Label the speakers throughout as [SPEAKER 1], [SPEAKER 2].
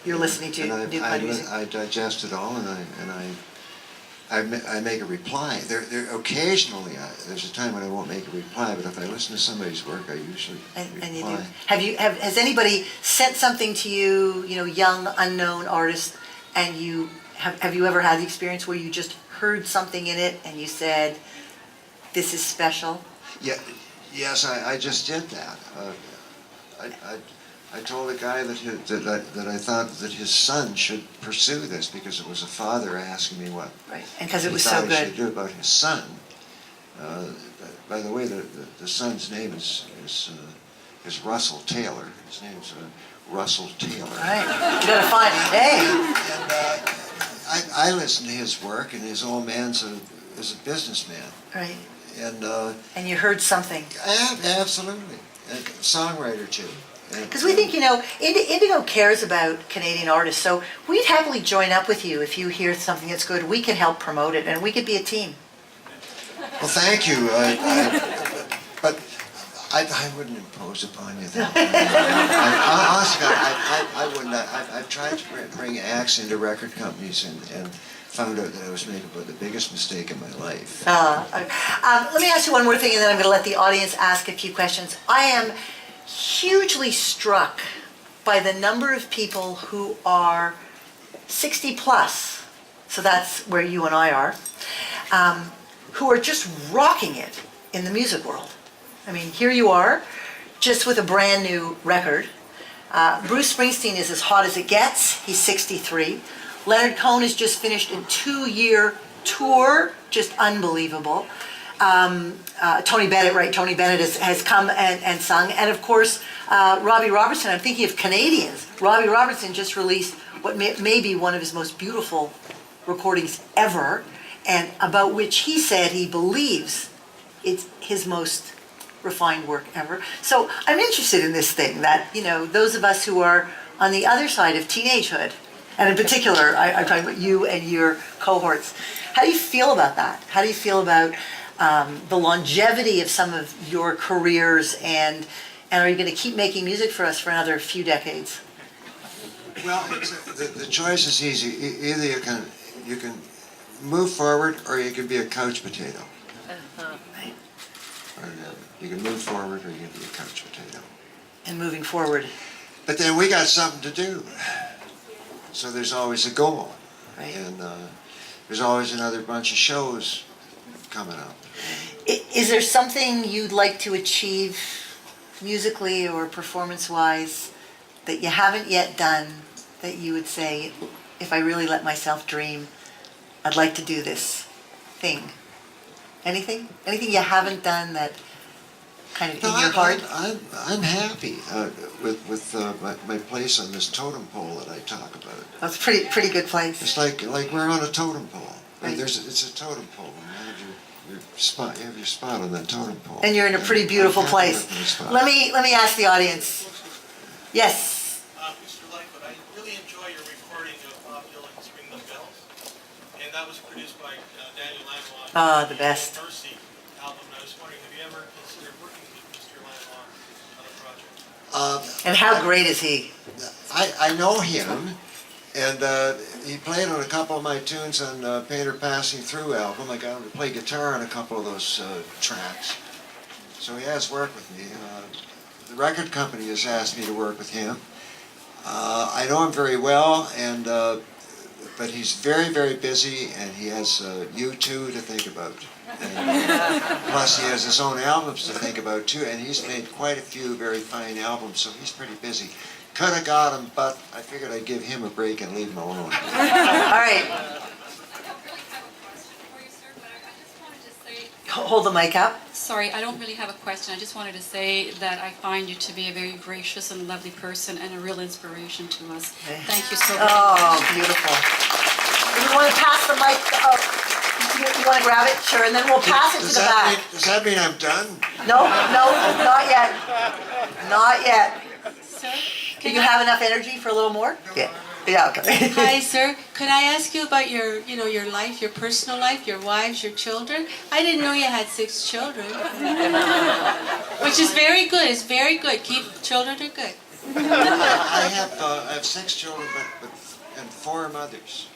[SPEAKER 1] you're listening to new kind of music.
[SPEAKER 2] I digest it all, and I make a reply. Occasionally, there's a time when I won't make a reply, but if I listen to somebody's work, I usually reply.
[SPEAKER 1] And you do. Has anybody sent something to you, young, unknown artist, and have you ever had the experience where you just heard something in it and you said, this is special?
[SPEAKER 2] Yeah, yes, I just did that. I told a guy that I thought that his son should pursue this because it was a father asking me what
[SPEAKER 1] right, and because it was
[SPEAKER 2] he
[SPEAKER 1] so
[SPEAKER 2] thought he
[SPEAKER 1] good.
[SPEAKER 2] should do about his son. By the way, the son's name is Russell Taylor. His name's Russell Taylor.
[SPEAKER 1] Right, you gotta find a name.
[SPEAKER 2] And I listen to his work, and his old man's is a businessman.
[SPEAKER 1] Right.
[SPEAKER 2] And
[SPEAKER 1] you heard something.
[SPEAKER 2] Absolutely, a songwriter too.
[SPEAKER 1] Because we think, Indigo cares about Canadian artists, so we'd happily join up with you if you hear something that's good. We can help promote it, and we could be a team.
[SPEAKER 2] Well, thank you. But I wouldn't impose upon you that. Honestly, I wouldn't. I've tried to bring acts into record companies and found out that I was making the biggest mistake in my life.
[SPEAKER 1] Let me ask you one more thing, and then I'm going to let the audience ask a few questions. I am hugely struck by the number of people who are 60 plus, so that's where you and I are, who are just rocking it in the music world. I mean, here you are, just with a brand new record. Bruce Springsteen is as hot as it gets. He's 63. Leonard Cohen has just finished a 2-year tour, just unbelievable. Tony Bennett, right? Tony Bennett has come and sung. And of course, Robbie Robertson, I'm thinking of Canadians. Robbie Robertson just released what may be one of his most beautiful recordings ever, and about which he said he believes it's his most refined work ever. So I'm interested in this thing that, those of us who are on the other side of teenagehood, and in particular, I'm talking about you and your cohorts, how do you feel about that? How do you feel about the longevity of some of your careers, and are you going to keep making music for us for another few decades?
[SPEAKER 2] Well, the choice is easy. Either you can move forward, or you can be a couch potato.
[SPEAKER 1] Right.
[SPEAKER 2] Or you can move forward, or you can be a couch potato.
[SPEAKER 1] And moving forward.
[SPEAKER 2] But then we got something to do. So there's always a goal.
[SPEAKER 1] Right.
[SPEAKER 2] And there's always another bunch of shows coming up.
[SPEAKER 1] Is there something you'd like to achieve musically or performance-wise that you haven't yet done, that you would say, if I really let myself dream, I'd like to do this thing? Anything? Anything you haven't done that kind of in your heart?
[SPEAKER 2] I'm happy with my place on this totem pole that I talk about.
[SPEAKER 1] That's a pretty good place.
[SPEAKER 2] It's like we're on a totem pole.
[SPEAKER 1] Right.
[SPEAKER 2] It's a totem pole. You have your spot on that totem pole.
[SPEAKER 1] And you're in a pretty beautiful place. Let me ask the audience. Yes.
[SPEAKER 3] Mr. Lightfoot, I really enjoy your recording of Bob Dylan's "Ring the Bells," and that was produced by Daniel Lanois.
[SPEAKER 1] Ah, the best.
[SPEAKER 3] The Mercy album. And I was wondering, have you ever considered working with Mr. Lanois on a project?
[SPEAKER 1] And how great is he?
[SPEAKER 2] I know him, and he played on a couple of my tunes on Painter Passing Through album. I got him to play guitar on a couple of those tracks. So he has worked with me. The record company has asked me to work with him. I know him very well, and but he's very, very busy, and he has you two to think about. And, plus he has his own albums to think about too, and he's made quite a few very fine albums, so he's pretty busy. Could have got him, but I figured I'd give him a break and leave him alone.
[SPEAKER 1] All right. Hold the mic up.
[SPEAKER 4] Sorry, I don't really have a question. I just wanted to say that I find you to be a very gracious and lovely person and a real inspiration to us.
[SPEAKER 1] Okay.
[SPEAKER 4] Thank you so much.
[SPEAKER 1] Oh, beautiful. You want to pass the mic? You want to grab it? Sure, and then we'll pass it to the back.
[SPEAKER 2] Does that mean I'm done?
[SPEAKER 1] No, not yet. Not yet.
[SPEAKER 4] Sir,
[SPEAKER 1] Do you have enough energy for a little more? Yeah. Yeah, okay.
[SPEAKER 4] Hi, sir. Could I ask you about your life, your personal life, your wives, your children? I didn't know you had 6 children. Which is very good. It's very good. Children are good.
[SPEAKER 2] I have 6 children, and 4 mothers.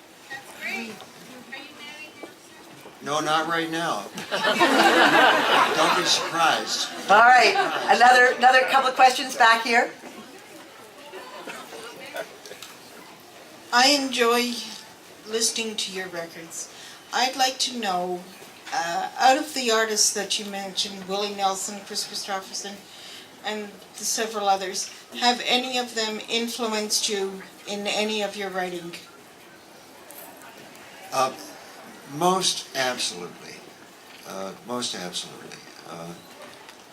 [SPEAKER 2] No, not right now. Don't be surprised.
[SPEAKER 1] All right, another couple of questions back here.
[SPEAKER 5] I enjoy listening to your records. I'd like to know, out of the artists that you mentioned, Willie Nelson, Chris Christopherson, and the several others, have any of them influenced you in any of your writing?
[SPEAKER 2] Most absolutely. Most absolutely.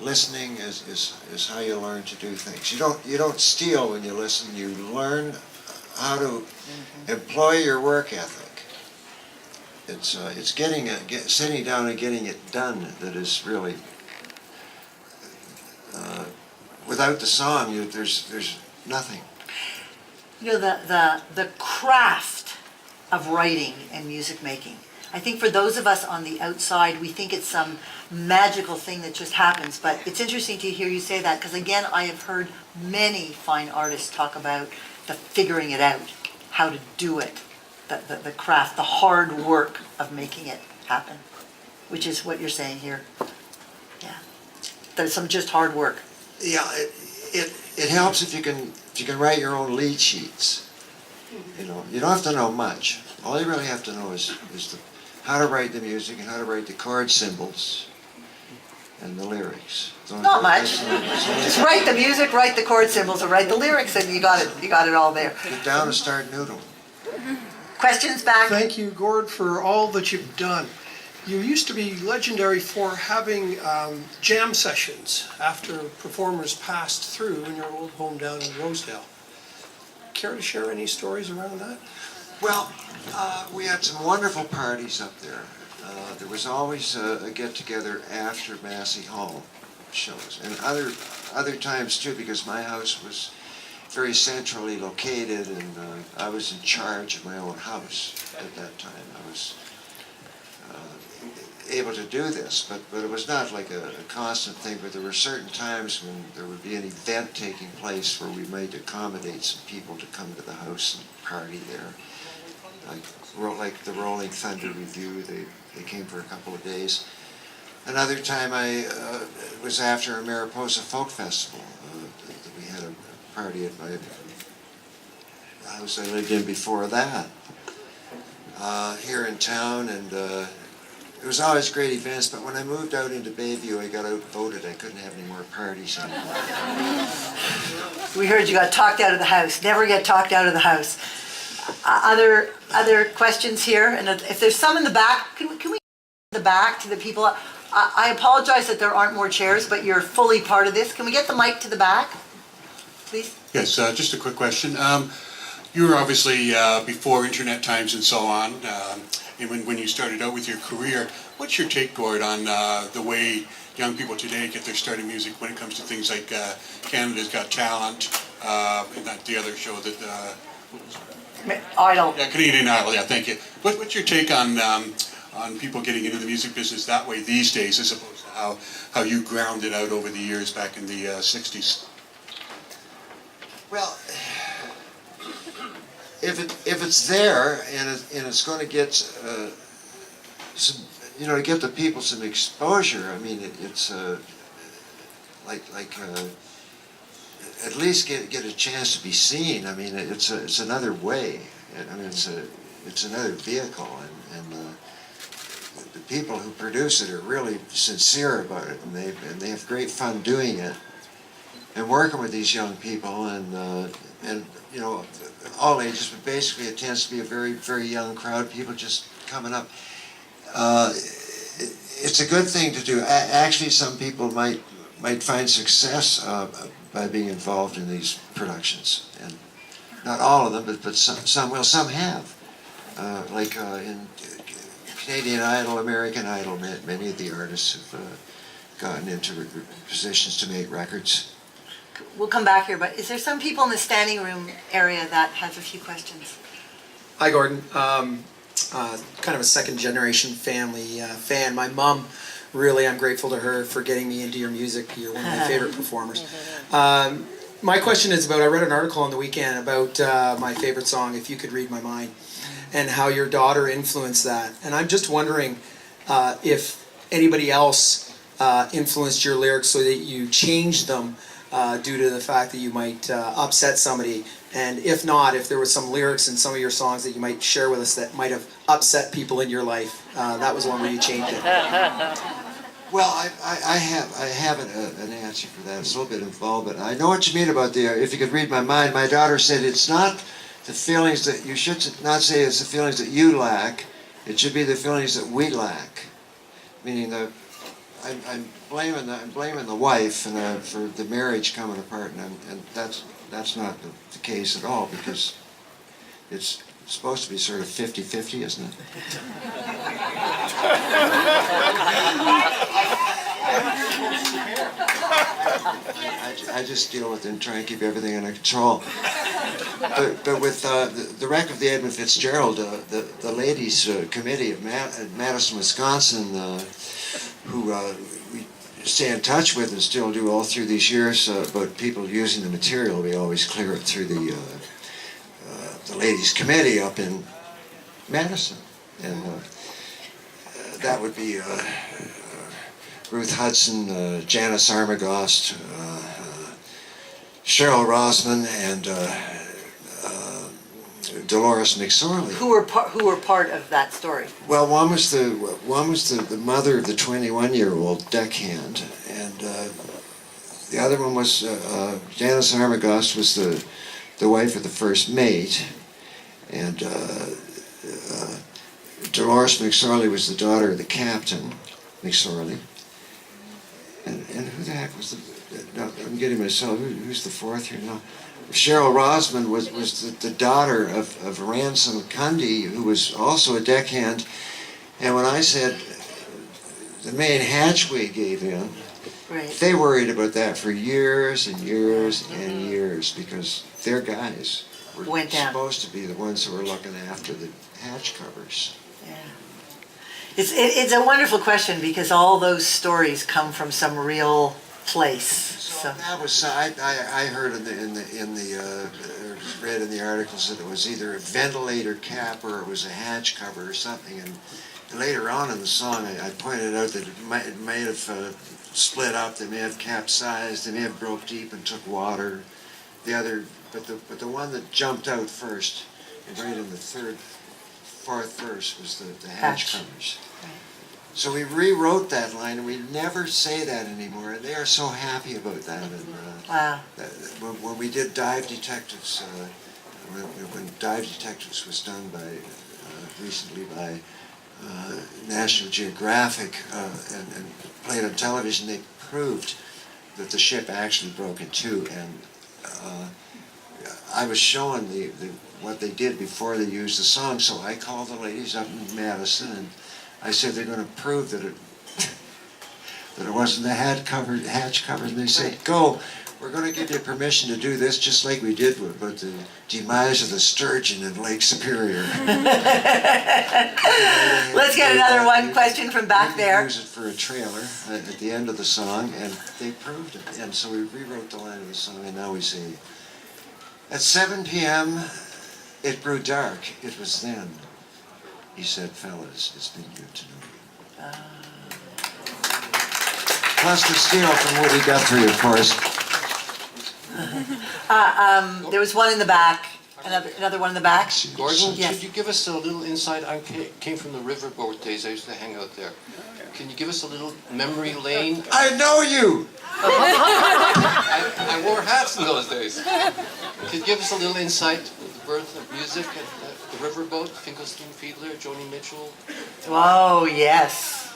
[SPEAKER 2] Listening is how you learn to do things. You don't steal when you listen. You learn how to employ your work ethic. It's sitting down and getting it done that is really. Without the song, there's nothing.
[SPEAKER 1] You know, the craft of writing and music making. I think for those of us on the outside, we think it's some magical thing that just happens. But it's interesting to hear you say that, because again, I have heard many fine artists talk about the figuring it out, how to do it, the craft, the hard work of making it happen, which is what you're saying here. Yeah, there's some just hard work.
[SPEAKER 2] Yeah, it helps if you can write your own lead sheets. You know, you don't have to know much. All you really have to know is how to write the music and how to write the chord symbols and the lyrics.
[SPEAKER 1] Not much. Just write the music, write the chord symbols, or write the lyrics, and you got it. You got it all there.
[SPEAKER 2] Get down and start noodling.
[SPEAKER 1] Questions back?
[SPEAKER 6] Thank you, Gord, for all that you've done. You used to be legendary for having jam sessions after performers passed through in your old home down in Rosedale. Care to share any stories around that?
[SPEAKER 2] Well, we had some wonderful parties up there. There was always a get-together after Massey Hall shows, and other times too, because my house was very centrally located, and I was in charge of my own house at that time. I was able to do this, but it was not like a constant thing, but there were certain times when there would be an event taking place where we might accommodate some people to come to the house and party there. Like the Rolling Thunder Review, they came for a couple of days. Another time it was after a Mariposa Folk Festival. We had a party at my house I lived in before that, here in town, and it was always great events, but when I moved out into Bayview, I got outvoted. I couldn't have any more parties anymore.
[SPEAKER 1] We heard you got talked out of the house. Never get talked out of the house. Other questions here? And if there's some in the back, can we in the back to the people? I apologize that there aren't more chairs, but you're fully part of this. Can we get the mic to the back, please?
[SPEAKER 7] Yes, just a quick question. You were obviously before internet times and so on, and when you started out with your career, what's your take, Gord, on the way young people today get their start in music when it comes to things like Canada's Got Talent, and that the other show that...
[SPEAKER 1] Idol.
[SPEAKER 7] Yeah, Canadian Idol, yeah, thank you. What's your take on people getting into the music business that way these days, as opposed to how you ground it out over the years back in the 60s?
[SPEAKER 2] Well, if it's there and it's going to get some, to get the people some exposure. I mean, it's at least get a chance to be seen. I mean, it's another way. I mean, it's another vehicle, and the people who produce it are really sincere about it, and they have great fun doing it, and working with these young people, and all ages, but basically it tends to be a very, very young crowd, people just coming up. It's a good thing to do. Actually, some people might find success by being involved in these productions, and not all of them, but some will. Some have, in Canadian Idol, American Idol. Many of the artists have gotten into positions to make records.
[SPEAKER 1] We'll come back here, but is there some people in the standing room area that have a few questions?
[SPEAKER 8] Hi, Gordon. Kind of a second generation family fan. My mom, really, I'm grateful to her for getting me into your music. You're one of my favorite performers. My question is about, I read an article on the weekend about my favorite song, If You Could Read My Mind, and how your daughter influenced that. And I'm just wondering if anybody else influenced your lyrics so that you changed them due to the fact that you might upset somebody. And if not, if there was some lyrics in some of your songs that you might share with us that might have upset people in your life. That was one where you changed it.
[SPEAKER 2] Well, I have an answer for that. It's a little bit involved, but I know what you mean about the, if you could read my mind. My daughter said it's not the feelings that, you should not say it's the feelings that you lack, it should be the feelings that we lack. Meaning that I'm blaming the wife and for the marriage coming apart, and that's not the case at all, because it's supposed to be sort of 50-50, isn't it? I just deal with it and try and keep everything under control. But with the wreck of the Edmund Fitzgerald, the ladies' committee of Madison, Wisconsin, who we stay in touch with and still do all through these years about people using the material, we always clear it through the ladies' committee up in Madison. And that would be Ruth Hudson, Janice Armagost, Cheryl Rosman, and Dolores McSorley.
[SPEAKER 1] Who were part of that story?
[SPEAKER 2] Well, one was the mother of the 21-year-old deckhand, and the other one was Janice Armagost was the wife of the first mate, and Dolores McSorley was the daughter of the captain, McSorley. And who the heck was no, I'm getting myself, who's the fourth here now? Cheryl Rosman was the daughter of Ransom Cundy, who was also a deckhand. And when I said the main hatchway gave in,
[SPEAKER 1] Right.
[SPEAKER 2] they worried about that for years and years and years, because their guys were
[SPEAKER 1] Went down.
[SPEAKER 2] supposed to be the ones who were looking after the hatch covers.
[SPEAKER 1] Yeah. It's a wonderful question, because all those stories come from some real place.
[SPEAKER 2] So that was I heard read in the articles that it was either a ventilator cap or it was a hatch cover or something. And later on in the song, I pointed out that it might have split up. They may have capsized. They may have broke deep and took water. But the one that jumped out first, and right in the fourth verse, was the hatch covers.
[SPEAKER 1] Right.
[SPEAKER 2] So we rewrote that line, and we never say that anymore. And they are so happy about that. And,
[SPEAKER 1] Wow.
[SPEAKER 2] when we did Dive Detectives, when Dive Detectives was done by recently by National Geographic and played on television, they proved that the ship actually broke in two. And I was showing what they did before they used the song, so I called the ladies up in Madison, and I said they're going to prove that it wasn't the hatch cover, and they said, "Go, we're going to give you permission to do this, just like we did about the demise of the sturgeon in Lake Superior."
[SPEAKER 1] Let's get another one question from back there.
[SPEAKER 2] Use it for a trailer at the end of the song, and they proved it. And so we rewrote the line of the song, and now we say, "At 7 p.m., it grew dark. It was then. He said, fellas, it's been good to know you." Plus the steel from Woody Guthrie, of course.
[SPEAKER 1] There was one in the back. Another one in the back.
[SPEAKER 9] Gordon,
[SPEAKER 1] Yes.
[SPEAKER 9] could you give us a little insight? I came from the riverboat days. I used to hang out there. Can you give us a little memory lane?
[SPEAKER 2] I know you!
[SPEAKER 9] I wore hats in those days. Could you give us a little insight of the birth of music at the riverboat? Finkelstein Fiedler, Joni Mitchell.
[SPEAKER 1] Oh, yes.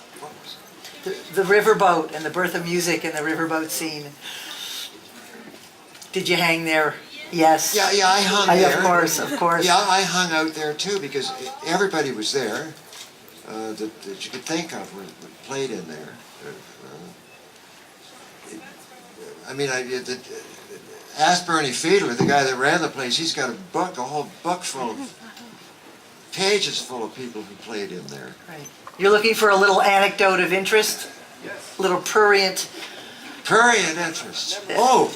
[SPEAKER 1] The riverboat and the birth of music and the riverboat scene. Did you hang there? Yes.
[SPEAKER 2] Yeah, I hung there.
[SPEAKER 1] Of course.
[SPEAKER 2] Yeah, I hung out there too, because everybody was there that you could think of when played in there. Ask Bernie Fiedler, the guy that ran the place. He's got a whole book full of pages full of people who played in there.
[SPEAKER 1] Right. You're looking for a little anecdote of interest? Yes. A little prurient.
[SPEAKER 2] Prurient interest. Oh,